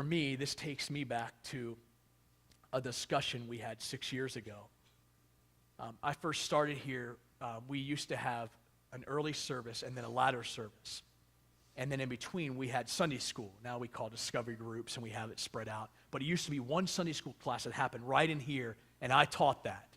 me, this takes me back to a discussion we had 6 years ago. I first started here, we used to have an early service and then a latter service. And then in between, we had Sunday school. Now we call discovery groups, and we have it spread out. But it used to be one Sunday school class that happened right in here, and I taught that.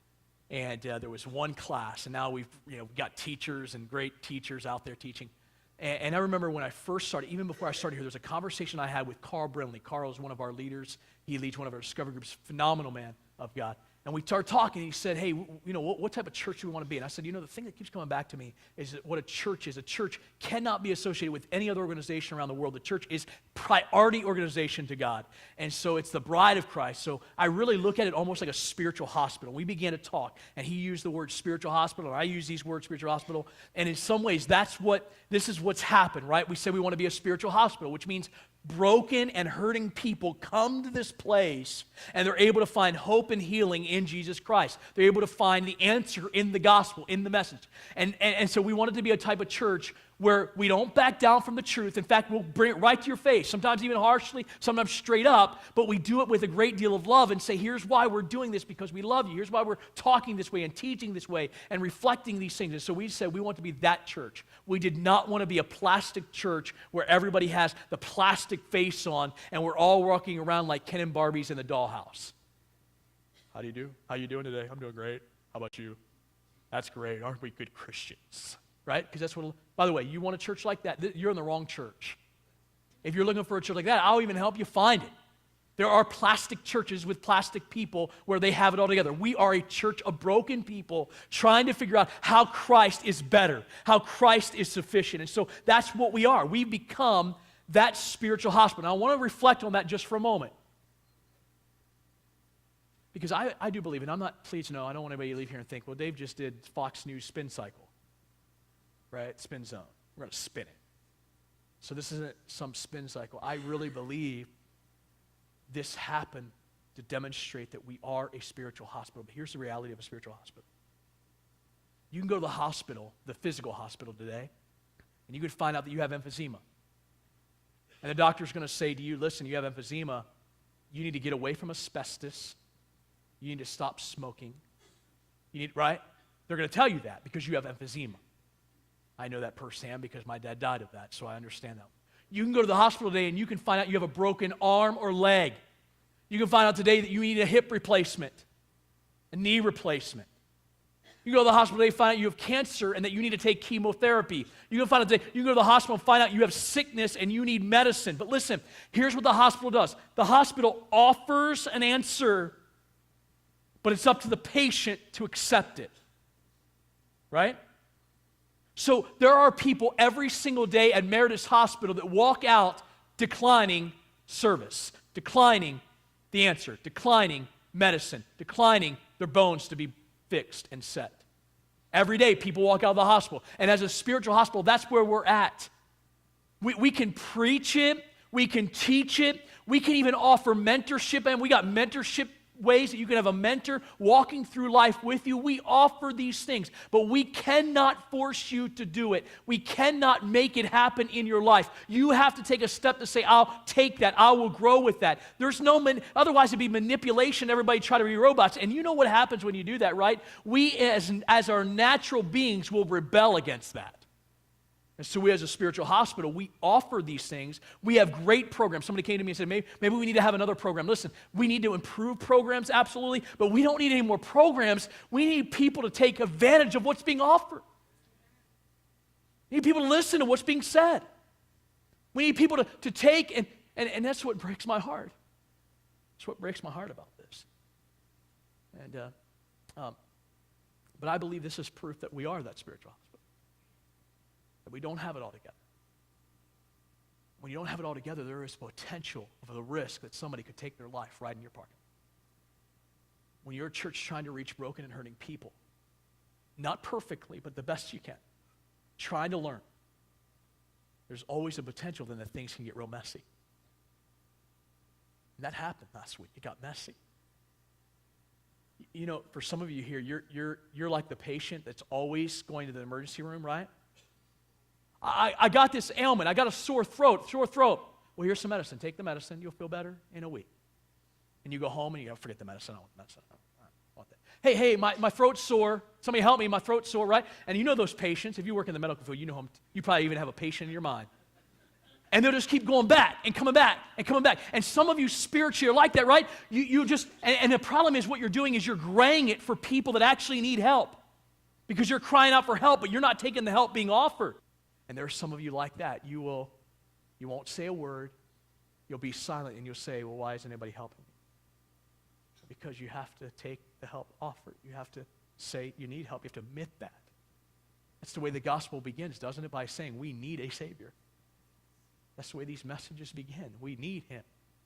And there was one class, and now we've got teachers and great teachers out there teaching. And I remember when I first started, even before I started here, there was a conversation I had with Carl Brindley. Carl is one of our leaders. He leads one of our discovery groups, phenomenal man of God. And we started talking, and he said, hey, what type of church do we want to be? And I said, the thing that keeps coming back to me is that what a church is. A church cannot be associated with any other organization around the world. The church is priority organization to God. And so it's the bride of Christ. So I really look at it almost like a spiritual hospital. We began to talk, and he used the word spiritual hospital, and I use these words, spiritual hospital. And in some ways, this is what's happened, right? We said we want to be a spiritual hospital, which means broken and hurting people come to this place and they're able to find hope and healing in Jesus Christ. They're able to find the answer in the gospel, in the message. And so we wanted to be a type of church where we don't back down from the truth. In fact, we'll bring it right to your face, sometimes even harshly, sometimes straight up, but we do it with a great deal of love and say, here's why we're doing this, because we love you. Here's why we're talking this way and teaching this way and reflecting these things. And so we said we want to be that church. We did not want to be a plastic church where everybody has the plastic face on and we're all walking around like Ken and Barbies in the dollhouse. How do you do? How you doing today? I'm doing great. How about you? That's great. Aren't we good Christians? Right? Because that's what, by the way, you want a church like that, you're in the wrong church. If you're looking for a church like that, I'll even help you find it. There are plastic churches with plastic people where they have it all together. We are a church of broken people trying to figure out how Christ is better, how Christ is sufficient. And so that's what we are. We've become that spiritual hospital. Now, I want to reflect on that just for a moment. Because I do believe, and please no, I don't want anybody to leave here and think, well, Dave just did Fox News spin cycle. Right? Spin zone. We're going to spin it. So this isn't some spin cycle. I really believe this happened to demonstrate that we are a spiritual hospital. But here's the reality of a spiritual hospital. You can go to the hospital, the physical hospital today, and you can find out that you have emphysema. And the doctor's going to say to you, listen, you have emphysema. You need to get away from asbestos. You need to stop smoking. Right? They're going to tell you that because you have emphysema. I know that firsthand because my dad died of that, so I understand that. You can go to the hospital today and you can find out you have a broken arm or leg. You can find out today that you need a hip replacement, a knee replacement. You can go to the hospital today and find out you have cancer and that you need to take chemotherapy. You can find out today, you can go to the hospital and find out you have sickness and you need medicine. But listen, here's what the hospital does. The hospital offers an answer, but it's up to the patient to accept it. Right? So there are people every single day at Meredith's Hospital that walk out declining service, declining the answer, declining medicine, declining their bones to be fixed and set. Every day people walk out of the hospital. And as a spiritual hospital, that's where we're at. We can preach it, we can teach it, we can even offer mentorship, and we got mentorship ways that you can have a mentor walking through life with you. We offer these things, but we cannot force you to do it. We cannot make it happen in your life. You have to take a step to say, I'll take that. I will grow with that. There's otherwise it'd be manipulation. Everybody try to be robots. And you know what happens when you do that, right? We as our natural beings will rebel against that. And so we as a spiritual hospital, we offer these things. We have great programs. Somebody came to me and said, maybe we need to have another program. Listen, we need to improve programs, absolutely, but we don't need any more programs. We need people to take advantage of what's being offered. We need people to listen to what's being said. We need people to take, and that's what breaks my heart. That's what breaks my heart about this. But I believe this is proof that we are that spiritual hospital. That we don't have it all together. When you don't have it all together, there is potential for the risk that somebody could take their life right in your parking lot. When you're a church trying to reach broken and hurting people, not perfectly, but the best you can, trying to learn, there's always a potential then that things can get real messy. And that happened last week. It got messy. You know, for some of you here, you're like the patient that's always going to the emergency room, right? I got this ailment. I got a sore throat. Well, here's some medicine. Take the medicine. You'll feel better in a week. And you go home and you go, forget the medicine. I don't want the medicine. I don't want that. Hey, my throat's sore. Somebody help me. My throat's sore, right? And you know those patients. If you work in the medical field, you know them. You probably even have a patient in your mind. And they'll just keep going back and coming back and coming back. And some of you spiritually are like that, right? You just, and the problem is what you're doing is you're graying it for people that actually need help. Because you're crying out for help, but you're not taking the help being offered. And there are some of you like that. You won't say a word. You'll be silent and you'll say, well, why isn't anybody helping me? Because you have to take the help offered. You have to say you need help. You have to admit that. That's the way the gospel begins, doesn't it? By saying we need a Savior. That's the way these messages begin. We need Him.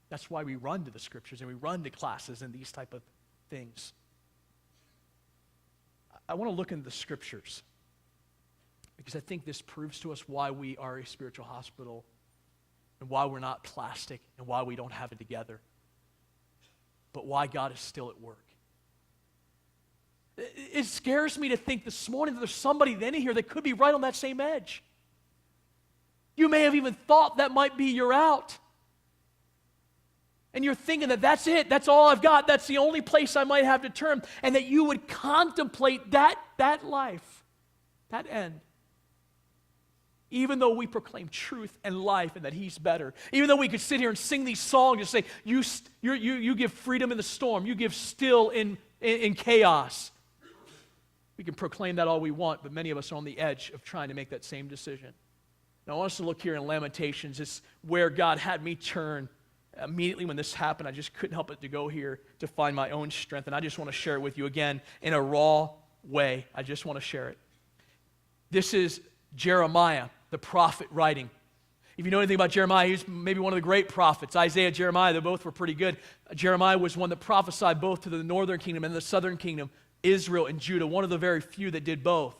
That's why we run to the Scriptures and we run to classes and these type of things. I want to look into the Scriptures because I think this proves to us why we are a spiritual hospital and why we're not plastic and why we don't have it together, but why God is still at work. It scares me to think this morning that there's somebody in here that could be right on that same edge. You may have even thought that might be your out. And you're thinking that that's it, that's all I've got, that's the only place I might have to turn, and that you would contemplate that life, that end. Even though we proclaim truth and life and that He's better. Even though we could sit here and sing these songs and say, you give freedom in the storm, you give still in chaos. We can proclaim that all we want, but many of us are on the edge of trying to make that same decision. Now I want us to look here in Lamentations. It's where God had me turn. Immediately when this happened, I just couldn't help but to go here to find my own strength. And I just want to share it with you again in a raw way. I just want to share it. This is Jeremiah, the prophet, writing. If you know anything about Jeremiah, he's maybe one of the great prophets. Isaiah, Jeremiah, they both were pretty good. Jeremiah was one that prophesied both to the northern kingdom and the southern kingdom, Israel and Judah, one of the very few that did both.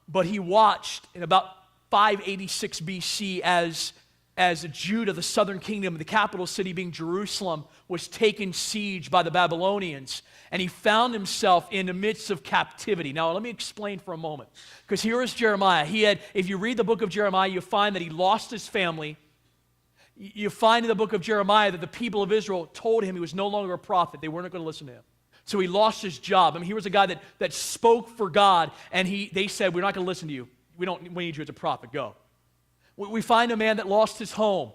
But he watched in about 586 BC as Judah, the southern kingdom, the capital city being Jerusalem, was taken siege by the Babylonians. And he found himself in the midst of captivity. Now, let me explain for a moment. Because here is Jeremiah. If you read the book of Jeremiah, you find that he lost his family. You find in the book of Jeremiah that the people of Israel told him he was no longer a prophet. They weren't going to listen to him. So he lost his job. I mean, he was a guy that spoke for God, and they said, we're not going to listen to you. We need you as a prophet. Go. We find a man that lost his home.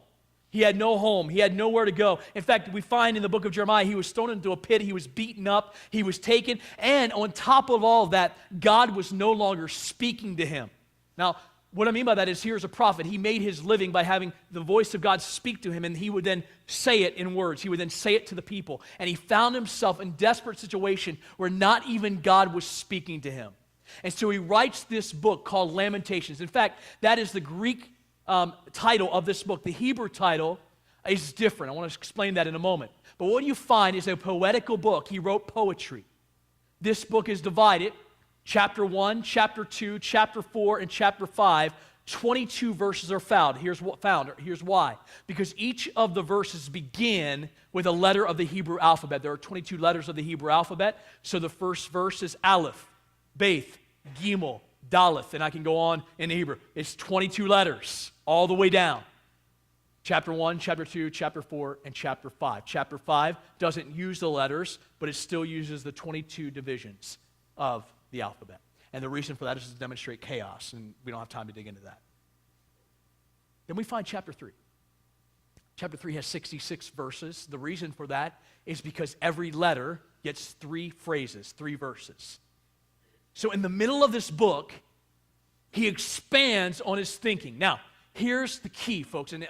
He had no home. He had nowhere to go. In fact, we find in the book of Jeremiah, he was thrown into a pit. He was beaten up. He was taken. And on top of all of that, God was no longer speaking to him. Now, what I mean by that is here's a prophet. He made his living by having the voice of God speak to him, and he would then say it in words. He would then say it to the people. And he found himself in a desperate situation where not even God was speaking to him. And so he writes this book called Lamentations. In fact, that is the Greek title of this book. The Hebrew title is different. I want to explain that in a moment. But what you find is a poetical book. He wrote poetry. This book is divided, chapter 1, chapter 2, chapter 4, and chapter 5. 22 verses are found. Here's why. Because each of the verses begin with a letter of the Hebrew alphabet. There are 22 letters of the Hebrew alphabet. So the first verse is Aleph, Beth, Gimel, Daleth, and I can go on in the Hebrew. It's 22 letters all the way down. Chapter 1, chapter 2, chapter 4, and chapter 5. Chapter 5 doesn't use the letters, but it still uses the 22 divisions of the alphabet. And the reason for that is to demonstrate chaos, and we don't have time to dig into that. Then we find chapter 3. Chapter 3 has 66 verses. The reason for that is because every letter gets 3 phrases, 3 verses. So in the middle of this book, he expands on his thinking. Now, here's the key, folks, and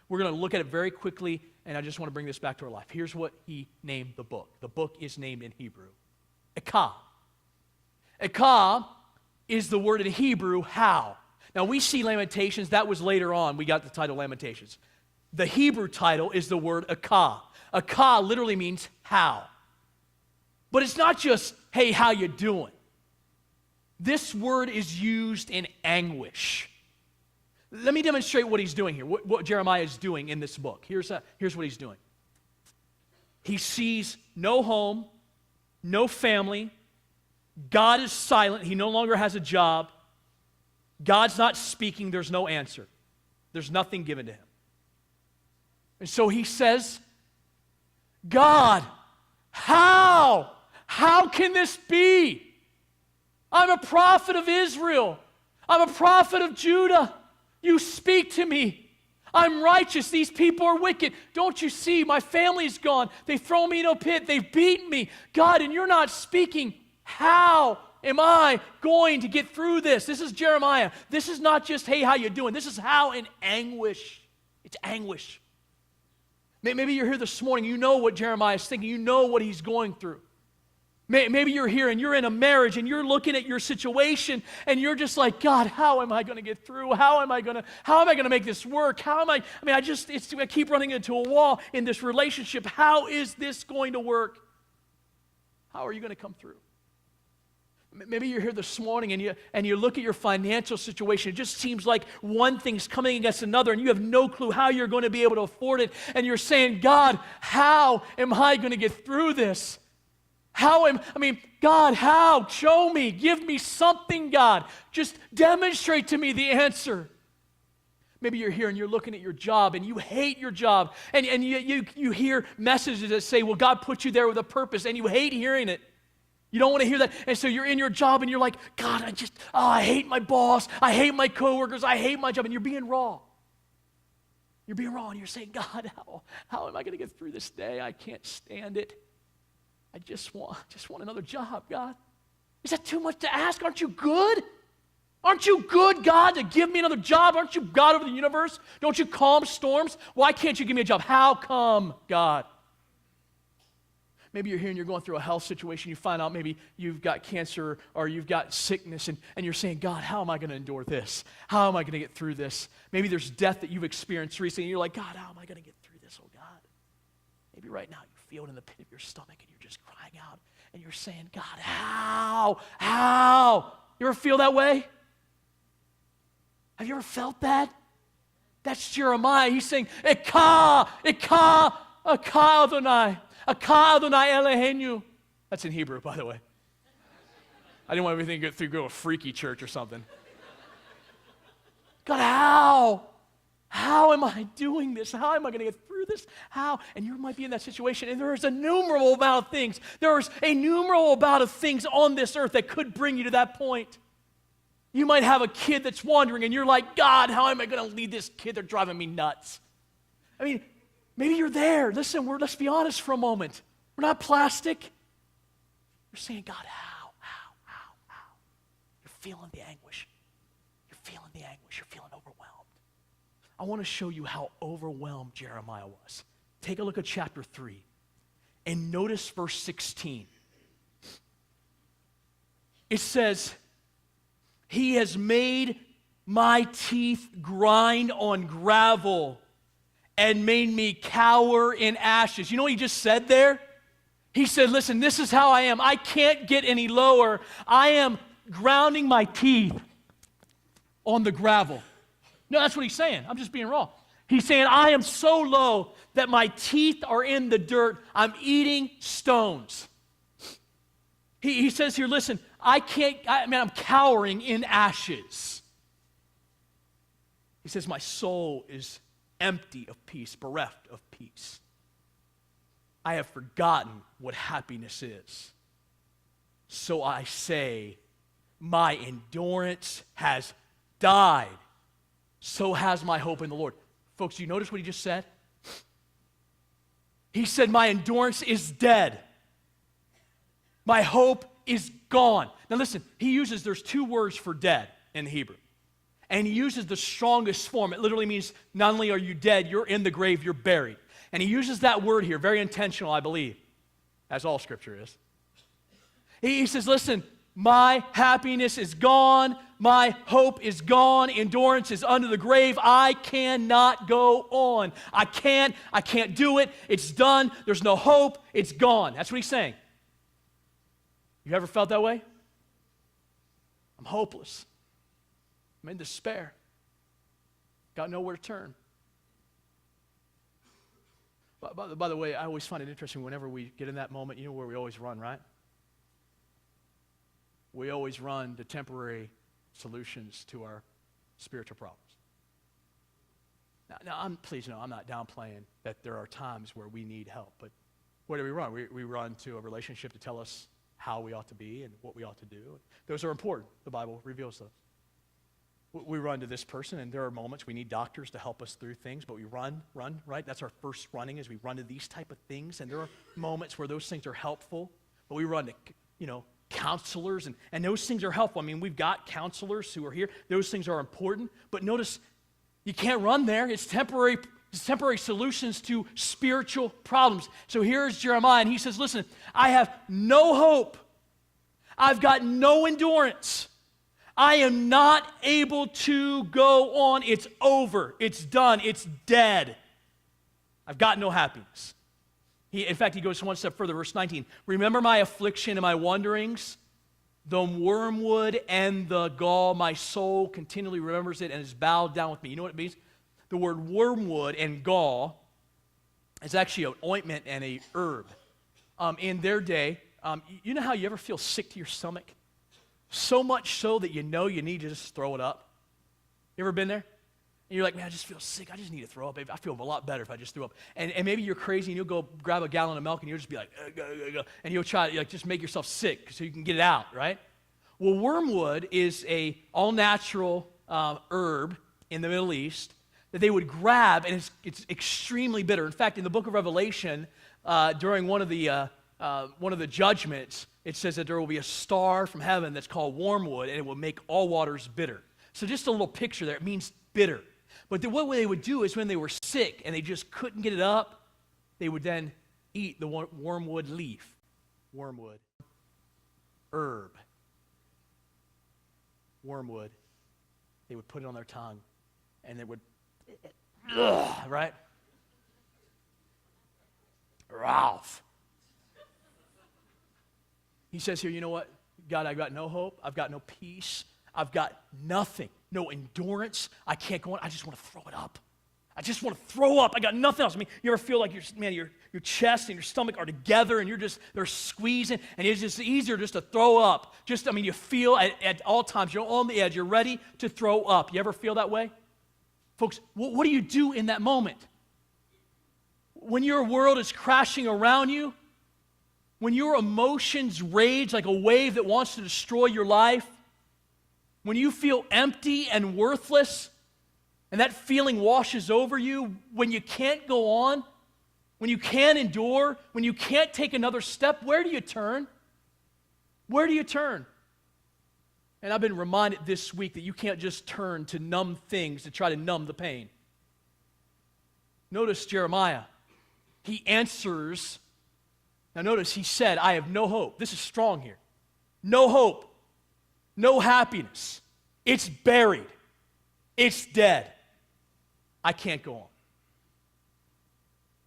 we're going to look at it very quickly, and I just want to bring this back to our life. Here's what he named the book. The book is named in Hebrew, Ekah. Ekah is the word in Hebrew, how. Now, we see Lamentations. That was later on. We got the title Lamentations. The Hebrew title is the word Ekah. Ekah literally means how. But it's not just, hey, how you doing? This word is used in anguish. Let me demonstrate what he's doing here, what Jeremiah is doing in this book. Here's what he's doing. He sees no home, no family. God is silent. He no longer has a job. God's not speaking. There's no answer. There's nothing given to him. And so he says, God, how? How can this be? I'm a prophet of Israel. I'm a prophet of Judah. You speak to me. I'm righteous. These people are wicked. Don't you see? My family's gone. They throw me in a pit. They've beaten me. God, and you're not speaking. How am I going to get through this? This is Jeremiah. This is not just, hey, how you doing? This is how in anguish. It's anguish. Maybe you're here this morning. You know what Jeremiah is thinking. You know what he's going through. Maybe you're here and you're in a marriage and you're looking at your situation and you're just like, God, how am I going to get through? How am I going to make this work? I keep running into a wall in this relationship. How is this going to work? How are you going to come through? Maybe you're here this morning and you look at your financial situation. It just seems like one thing's coming against another and you have no clue how you're going to be able to afford it. And you're saying, God, how am I going to get through this? God, how? Show me. Give me something, God. Just demonstrate to me the answer. Maybe you're here and you're looking at your job and you hate your job. And you hear messages that say, well, God put you there with a purpose, and you hate hearing it. You don't want to hear that. And so you're in your job and you're like, God, I hate my boss. I hate my coworkers. I hate my job. And you're being raw. You're being raw and you're saying, God, how am I going to get through this day? I can't stand it. I just want another job, God. Is that too much to ask? Aren't you good? Aren't you good, God, to give me another job? Aren't you God over the universe? Don't you calm storms? Why can't you give me a job? How come, God? Maybe you're here and you're going through a health situation. You find out maybe you've got cancer or you've got sickness, and you're saying, God, how am I going to endure this? How am I going to get through this? Maybe there's death that you've experienced recently, and you're like, God, how am I going to get through this, oh God? Maybe right now you feel it in the pit of your stomach, and you're just crying out, and you're saying, God, how? How? You ever feel that way? Have you ever felt that? That's Jeremiah. He's saying, Eka, Eka, Eka Adonai. Aka Adonai Eloheinu. That's in Hebrew, by the way. I didn't want everything to go to a freaky church or something. God, how? How am I doing this? How am I going to get through this? How? And you might be in that situation, and there's an innumerable amount of things. There's an innumerable amount of things on this earth that could bring you to that point. You might have a kid that's wandering, and you're like, God, how am I going to lead this kid? They're driving me nuts. Maybe you're there. Listen, let's be honest for a moment. We're not plastic. You're saying, God, how? You're feeling the anguish. You're feeling overwhelmed. I want to show you how overwhelmed Jeremiah was. Take a look at chapter 3 and notice verse 16. It says, He has made my teeth grind on gravel and made me cower in ashes. You know what he just said there? He said, listen, this is how I am. I can't get any lower. I am grounding my teeth on the gravel. No, that's what he's saying. I'm just being raw. He's saying, I am so low that my teeth are in the dirt. I'm eating stones. He says here, listen, I'm cowering in ashes. He says, my soul is empty of peace, bereft of peace. I have forgotten what happiness is. So I say, my endurance has died. So has my hope in the Lord. Folks, do you notice what he just said? He said, my endurance is dead. My hope is gone. Now listen, there's two words for dead in Hebrew. And he uses the strongest form. It literally means not only are you dead, you're in the grave, you're buried. And he uses that word here, very intentional, I believe, as all Scripture is. He says, listen, my happiness is gone, my hope is gone, endurance is under the grave, I cannot go on. I can't do it, it's done, there's no hope, it's gone. That's what he's saying. You ever felt that way? I'm hopeless. I'm in despair. Got nowhere to turn. By the way, I always find it interesting whenever we get in that moment, you know where we always run, right? We always run to temporary solutions to our spiritual problems. Now, please know, I'm not downplaying that there are times where we need help, but where do we run? We run to a relationship to tell us how we ought to be and what we ought to do. Those are important. The Bible reveals those. We run to this person, and there are moments we need doctors to help us through things, but we run, right? That's our first running, is we run to these type of things, and there are moments where those things are helpful, but we run to, counselors, and those things are helpful. I mean, we've got counselors who are here. Those things are important, but notice you can't run there. It's temporary solutions to spiritual problems. So here's Jeremiah, and he says, listen, I have no hope. I've got no endurance. I am not able to go on. It's over. It's done. It's dead. I've got no happiness. In fact, he goes one step further, verse 19. Remember my affliction and my wanderings, the wormwood and the gall. My soul continually remembers it and is bowed down with me. You know what it means? The word wormwood and gall is actually an ointment and a herb. In their day, you know how you ever feel sick to your stomach? So much so that you know you need to just throw it up. You ever been there? And you're like, man, I just feel sick. I just need to throw up. I feel a lot better if I just threw up. And maybe you're crazy and you'll go grab a gallon of milk and you'll just be like, and you'll try to just make yourself sick so you can get it out, right? Well, wormwood is a all-natural herb in the Middle East that they would grab, and it's extremely bitter. In fact, in the book of Revelation, during one of the judgments, it says that there will be a star from heaven that's called wormwood, and it will make all waters bitter. So just a little picture there. It means bitter. But what they would do is when they were sick and they just couldn't get it up, they would then eat the wormwood leaf. Wormwood. Herb. Wormwood. They would put it on their tongue, and they would, right? Ralph. He says here, you know what? God, I've got no hope. I've got no peace. I've got nothing. No endurance. I can't go on. I just want to throw it up. I just want to throw up. I got nothing else. I mean, you ever feel like your chest and your stomach are together and they're squeezing, and it's just easier just to throw up. You feel at all times, you're on the edge. You're ready to throw up. You ever feel that way? Folks, what do you do in that moment? When your world is crashing around you, when your emotions rage like a wave that wants to destroy your life, when you feel empty and worthless, and that feeling washes over you, when you can't go on, when you can't endure, when you can't take another step, where do you turn? Where do you turn? And I've been reminded this week that you can't just turn to numb things to try to numb the pain. Notice Jeremiah. He answers. Now notice he said, I have no hope. This is strong here. No hope. No happiness. It's buried. It's dead. I can't go on.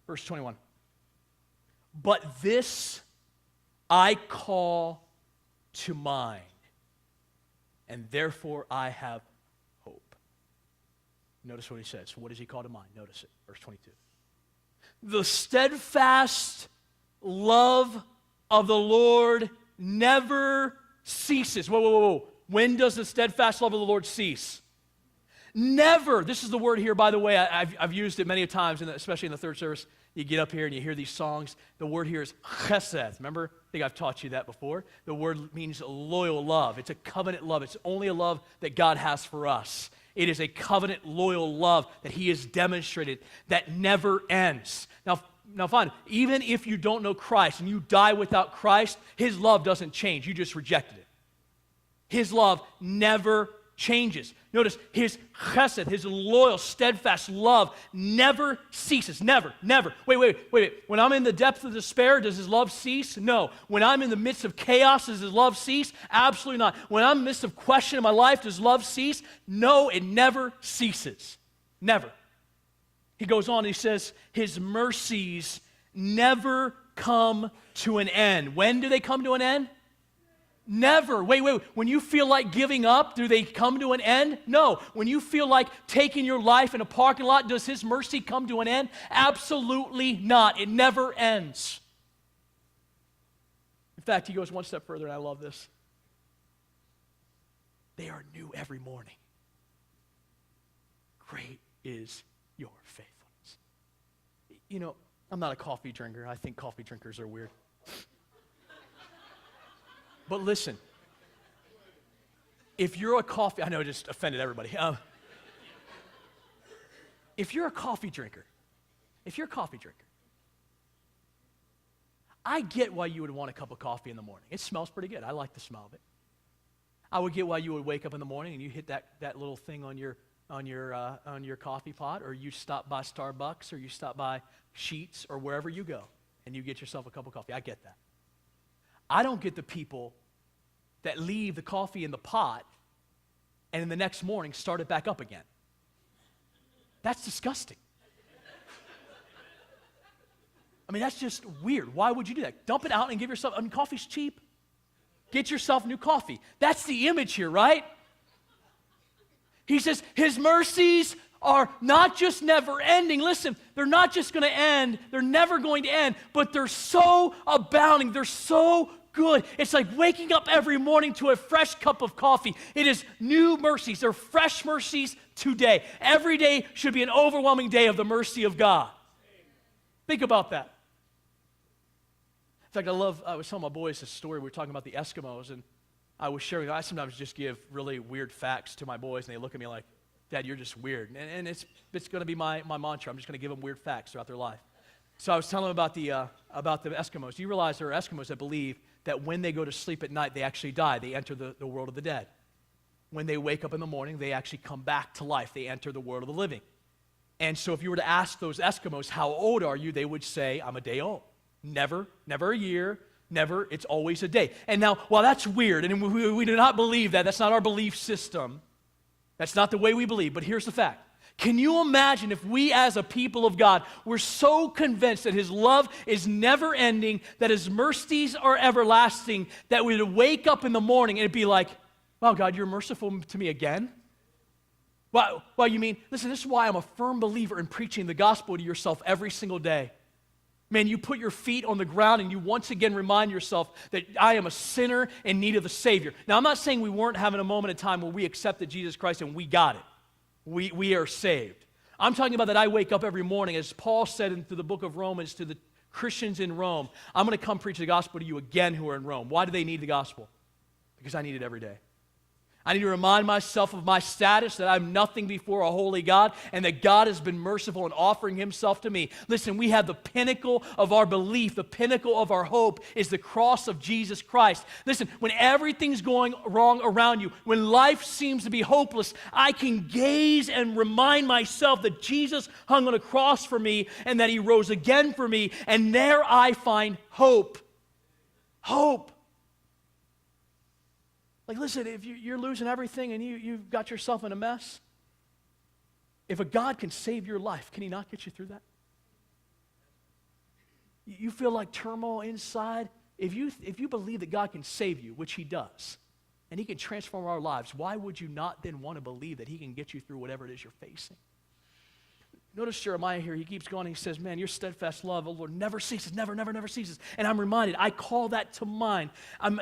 Verse 21. But this I call to mind, and therefore I have hope. Notice what he says. What does he call to mind? Notice it. Verse 22. The steadfast love of the Lord never ceases. Whoa. When does the steadfast love of the Lord cease? Never. This is the word here, by the way. I've used it many times, especially in the third service. You get up here and you hear these songs. The word here is chesed. Remember? I think I've taught you that before. The word means loyal love. It's a covenant love. It's only a love that God has for us. It is a covenant loyal love that he has demonstrated that never ends. Now fine, even if you don't know Christ and you die without Christ, his love doesn't change. You just rejected it. His love never changes. Notice his chesed, his loyal, steadfast love never ceases. Never. Wait. When I'm in the depth of despair, does his love cease? No. When I'm in the midst of chaos, does his love cease? Absolutely not. When I'm in the midst of question in my life, does love cease? No, it never ceases. Never. He goes on and he says, his mercies never come to an end. When do they come to an end? Never. Wait. When you feel like giving up, do they come to an end? No. When you feel like taking your life in a parking lot, does his mercy come to an end? Absolutely not. It never ends. In fact, he goes one step further, and I love this. They are new every morning. Great is your faithfulness. You know, I'm not a coffee drinker. I think coffee drinkers are weird. But listen, if you're a coffee, I know I just offended everybody. If you're a coffee drinker, I get why you would want a cup of coffee in the morning. It smells pretty good. I like the smell of it. I would get why you would wake up in the morning and you hit that little thing on your coffee pot, or you stop by Starbucks, or you stop by Sheetz, or wherever you go, and you get yourself a cup of coffee. I get that. I don't get the people that leave the coffee in the pot and in the next morning start it back up again. That's disgusting. I mean, that's just weird. Why would you do that? Dump it out and give yourself, coffee's cheap. Get yourself new coffee. That's the image here, right? He says his mercies are not just never ending. Listen, they're not just going to end. They're never going to end, but they're so abounding. They're so good. It's like waking up every morning to a fresh cup of coffee. It is new mercies. They're fresh mercies today. Every day should be an overwhelming day of the mercy of God. Think about that. In fact, I was telling my boys this story. We were talking about the Eskimos, and I was sharing. I sometimes just give really weird facts to my boys, and they look at me like, Dad, you're just weird. And it's going to be my mantra. I'm just going to give them weird facts throughout their life. So I was telling them about the Eskimos. Do you realize there are Eskimos that believe that when they go to sleep at night, they actually die. They enter the world of the dead. When they wake up in the morning, they actually come back to life. They enter the world of the living. And so if you were to ask those Eskimos, how old are you? They would say, I'm a day old. Never a year, never, it's always a day. And now, while that's weird, and we do not believe that, that's not our belief system, that's not the way we believe, but here's the fact. Can you imagine if we as a people of God were so convinced that his love is never ending, that his mercies are everlasting, that we would wake up in the morning and it'd be like, wow, God, you're merciful to me again? Well, you mean, listen, this is why I'm a firm believer in preaching the gospel to yourself every single day. Man, you put your feet on the ground and you once again remind yourself that I am a sinner in need of a Savior. Now, I'm not saying we weren't having a moment in time where we accepted Jesus Christ and we got it. We are saved. I'm talking about that I wake up every morning, as Paul said into the book of Romans to the Christians in Rome, I'm going to come preach the gospel to you again who are in Rome. Why do they need the gospel? Because I need it every day. I need to remind myself of my status, that I'm nothing before a holy God, and that God has been merciful in offering himself to me. Listen, we have the pinnacle of our belief, the pinnacle of our hope is the cross of Jesus Christ. Listen, when everything's going wrong around you, when life seems to be hopeless, I can gaze and remind myself that Jesus hung on a cross for me and that he rose again for me, and there I find hope. Hope. Like, listen, if you're losing everything and you've got yourself in a mess, if a God can save your life, can he not get you through that? You feel like turmoil inside. If you believe that God can save you, which he does, and he can transform our lives, why would you not then want to believe that he can get you through whatever it is you're facing? Notice Jeremiah here, he keeps going, he says, man, your steadfast love, O Lord, never ceases, never ceases. And I'm reminded, I call that to mind.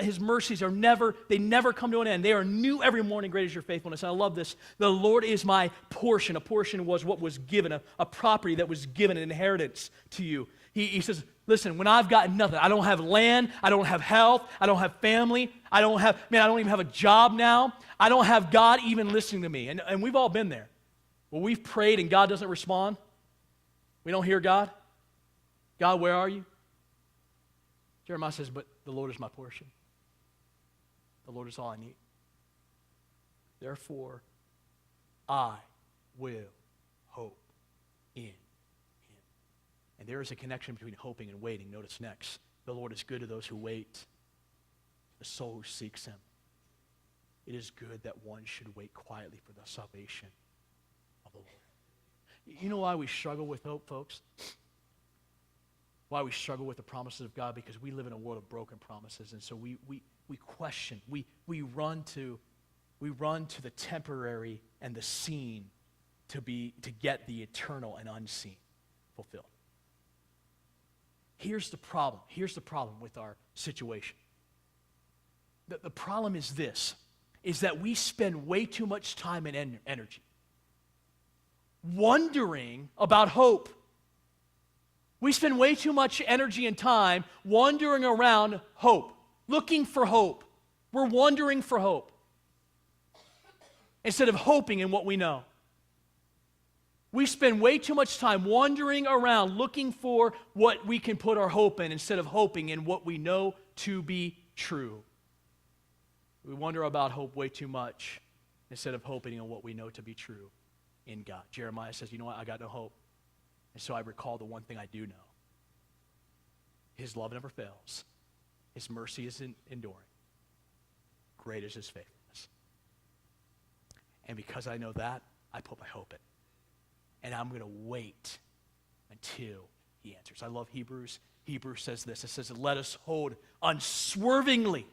His mercies they never come to an end. They are new every morning, great is your faithfulness. And I love this. The Lord is my portion. A portion was what was given, a property that was given, an inheritance to you. He says, listen, when I've got nothing, I don't have land, I don't have health, I don't have family, I don't even have a job now. I don't have God even listening to me. And we've all been there. Well, we've prayed and God doesn't respond. We don't hear God. God, where are you? Jeremiah says, but the Lord is my portion. The Lord is all I need. Therefore, I will hope in him. And there is a connection between hoping and waiting. Notice next, the Lord is good to those who wait, the soul who seeks him. It is good that one should wait quietly for the salvation of the Lord. You know why we struggle with hope, folks? Why we struggle with the promises of God? Because we live in a world of broken promises, and so we question. We run to the temporary and the seen to get the eternal and unseen fulfilled. Here's the problem. Here's the problem with our situation. The problem is this, is that we spend way too much time and energy wondering about hope. We spend way too much energy and time wandering around hope, looking for hope. We're wandering for hope instead of hoping in what we know. We spend way too much time wandering around looking for what we can put our hope in instead of hoping in what we know to be true. We wonder about hope way too much instead of hoping in what we know to be true in God. Jeremiah says, you know what, I got no hope. And so I recall the one thing I do know. His love never fails. His mercy is enduring. Great is his faithfulness. And because I know that, I put my hope in. And I'm going to wait until he answers. I love Hebrews. Hebrews says this. It says, let us hold unswervingly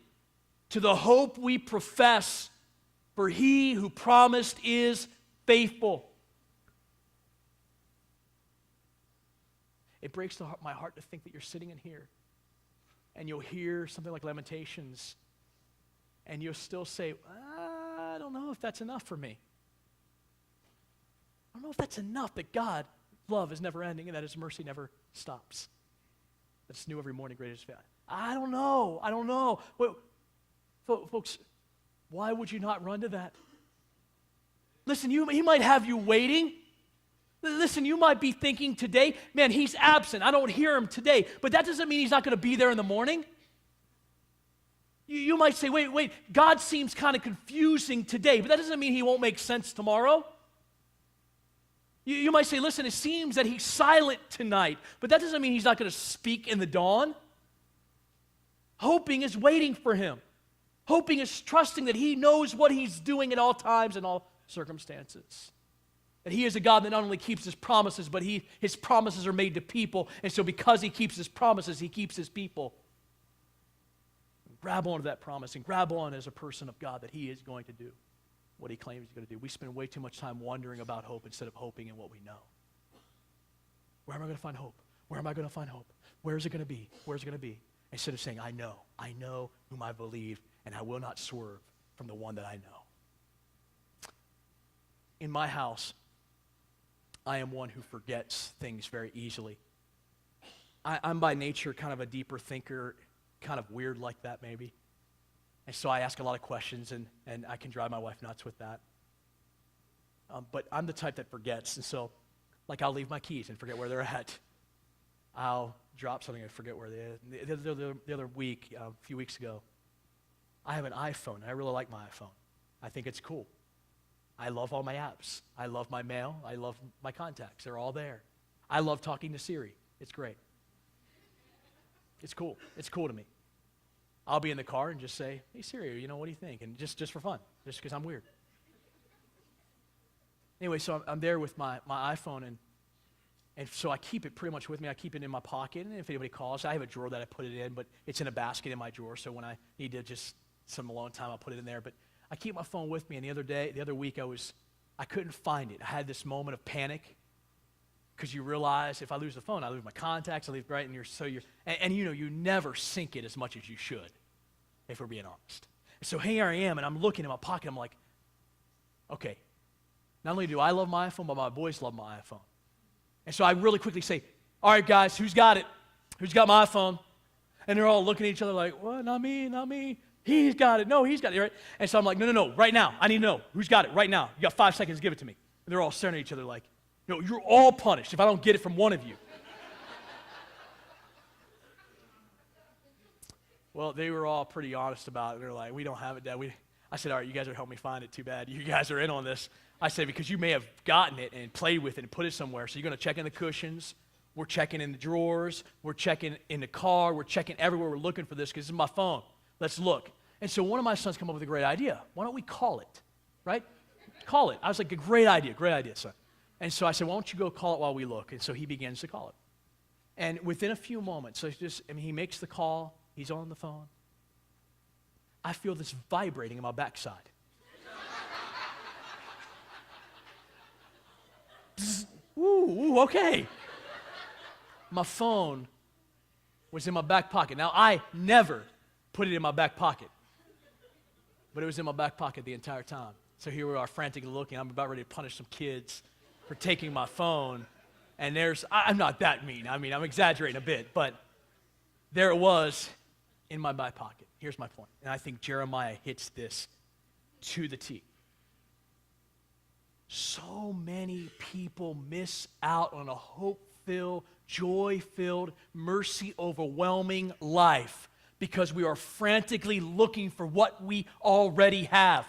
to the hope we profess, for he who promised is faithful. It breaks my heart to think that you're sitting in here and you'll hear something like Lamentations and you'll still say, I don't know if that's enough for me. I don't know if that's enough that God's love is never ending and that his mercy never stops. That it's new every morning, great is his faithfulness. I don't know. Folks, why would you not run to that? Listen, he might have you waiting. Listen, you might be thinking today, man, he's absent. I don't hear him today. But that doesn't mean he's not going to be there in the morning. You might say, wait, God seems kind of confusing today, but that doesn't mean he won't make sense tomorrow. You might say, listen, it seems that he's silent tonight, but that doesn't mean he's not going to speak in the dawn. Hoping is waiting for him. Hoping is trusting that he knows what he's doing at all times and all circumstances. That he is a God that not only keeps his promises, but his promises are made to people. And so because he keeps his promises, he keeps his people. Grab onto that promise and grab on as a person of God that he is going to do what he claims he's going to do. We spend way too much time wondering about hope instead of hoping in what we know. Where am I going to find hope? Where am I going to find hope? Where is it going to be? Where is it going to be? Instead of saying, I know whom I believe, and I will not swerve from the one that I know. In my house, I am one who forgets things very easily. I'm by nature kind of a deeper thinker, kind of weird like that maybe. And so I ask a lot of questions, and I can drive my wife nuts with that. But I'm the type that forgets, and so like I'll leave my keys and forget where they're at. I'll drop something and forget where they are. The other week, a few weeks ago, I have an iPhone, and I really like my iPhone. I think it's cool. I love all my apps. I love my mail. I love my contacts. They're all there. I love talking to Siri. It's great. It's cool. It's cool to me. I'll be in the car and just say, hey, Siri, what do you think? And just for fun, just because I'm weird. Anyway, so I'm there with my iPhone, and so I keep it pretty much with me. I keep it in my pocket, and if anybody calls, I have a drawer that I put it in, but it's in a basket in my drawer, so when I need to just some alone time, I'll put it in there. But I keep my phone with me, and the other week, I couldn't find it. I had this moment of panic, because you realize if I lose the phone, I lose my contacts, I leave right, and you never sync it as much as you should, if we're being honest. So here I am, and I'm looking in my pocket, I'm like, okay, not only do I love my iPhone, but my boys love my iPhone. And so I really quickly say, all right, guys, who's got it? Who's got my iPhone? And they're all looking at each other like, what, not me. He's got it. No, he's got it, right? And so I'm like, no, right now. I need to know. Who's got it right now? You got 5 seconds to give it to me. And they're all staring at each other like, you're all punished if I don't get it from one of you. Well, they were all pretty honest about it. They're like, we don't have it, Dad. I said, all right, you guys are helping me find it. Too bad. You guys are in on this. I said, because you may have gotten it and played with it and put it somewhere. So you're going to check in the cushions. We're checking in the drawers. We're checking in the car. We're checking everywhere. We're looking for this because this is my phone. Let's look. And so one of my sons came up with a great idea. Why don't we call it, right? Call it. I was like, great idea, son. And so I said, why don't you go call it while we look? And so he begins to call it. And within a few moments, he makes the call. He's on the phone. I feel this vibrating in my backside. Ooh, okay. My phone was in my back pocket. Now, I never put it in my back pocket, but it was in my back pocket the entire time. So here we are, frantically looking. I'm about ready to punish some kids. for taking my phone. And I'm not that mean. I mean, I'm exaggerating a bit, but there it was in my back pocket. Here's my point. And I think Jeremiah hits this to the T. So many people miss out on a hope-filled, joy-filled, mercy-overwhelming life because we are frantically looking for what we already have.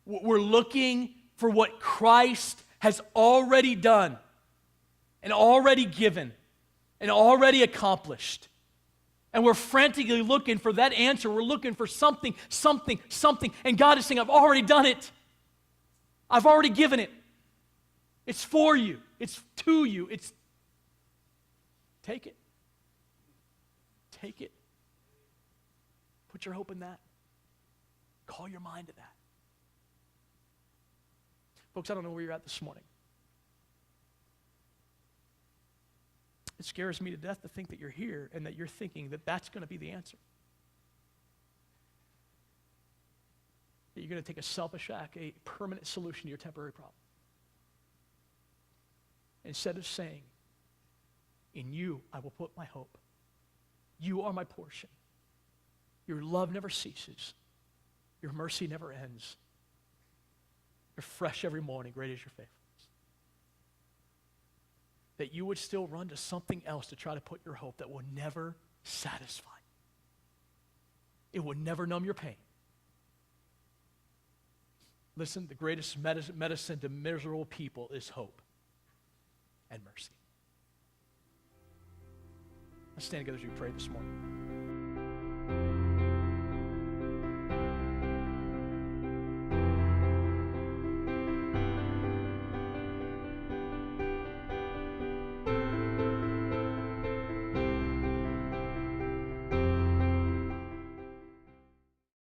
We're looking for what Christ has already done and already given and already accomplished. And we're frantically looking for that answer. We're looking for something. And God is saying, I've already done it. I've already given it. It's for you. It's to you. Take it. Take it. Put your hope in that. Call your mind to that. Folks, I don't know where you're at this morning. It scares me to death to think that you're here and that you're thinking that that's going to be the answer. That you're going to take a selfish act, a permanent solution to your temporary problem. Instead of saying, in you I will put my hope. You are my portion. Your love never ceases. Your mercy never ends. You're fresh every morning. Great is your faithfulness. That you would still run to something else to try to put your hope that will never satisfy. It will never numb your pain. Listen, the greatest medicine to miserable people is hope and mercy. Let's stand together as we pray this morning.